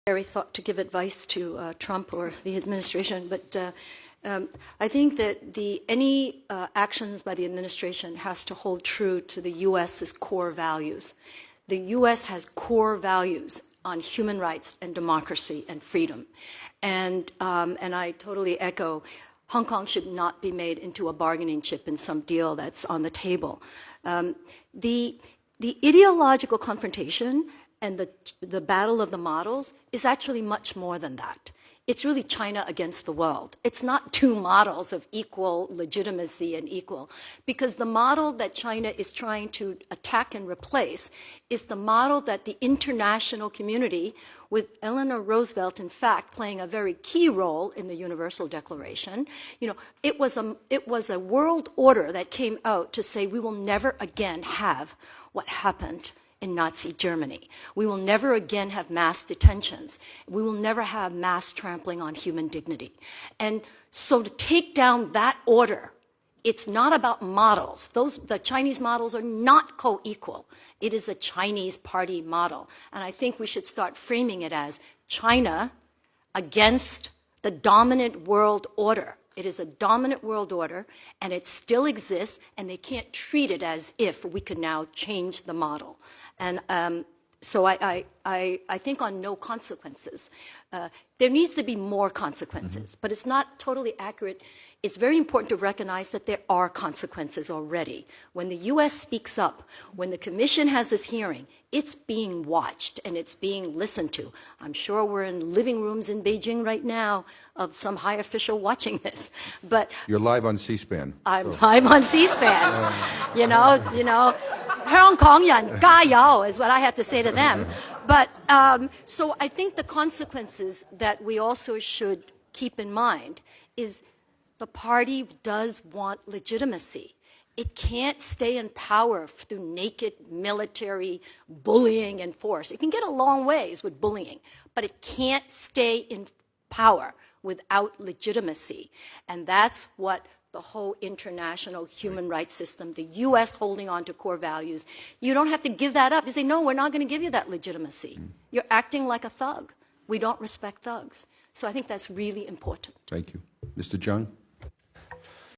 Very thought to give advice to Trump or the administration, but I think that any actions by the administration has to hold true to the U.S.'s core values. The U.S. has core values on human rights and democracy and freedom, and I totally echo. Hong Kong should not be made into a bargaining chip in some deal that's on the table. The ideological confrontation and the battle of the models is actually much more than that. It's really China against the world. It's not two models of equal legitimacy and equal, because the model that China is trying to attack and replace is the model that the international community, with Eleanor Roosevelt, in fact, playing a very key role in the Universal Declaration. You know, it was a world order that came out to say we will never again have what happened in Nazi Germany. We will never again have mass detentions. We will never have mass trampling on human dignity. And so to take down that order, it's not about models. The Chinese models are not co-equal. It is a Chinese party model. And I think we should start framing it as China against the dominant world order. It is a dominant world order, and it still exists, and they can't treat it as if we could now change the model. And so I think on no consequences. There needs to be more consequences, but it's not totally accurate. It's very important to recognize that there are consequences already. When the U.S. speaks up, when the Commission has this hearing, it's being watched and it's being listened to. I'm sure we're in living rooms in Beijing right now of some high official watching this. But you're live on C-SPAN. I'm live on C-SPAN. You know, 香港人加油 is what I have to say to them. But so I think the consequences that we also should keep in mind is the party does want legitimacy. It can't stay in power through naked military bullying and force. It can get a long ways with bullying, but it can't stay in power without legitimacy. And that's what the whole international human rights system, the U.S. holding on to core values, you don't have to give that up. You say, no, we're not going to give you that legitimacy. You're acting like a thug. We don't respect thugs. So I think that's really important. Thank you. Mr. Jung?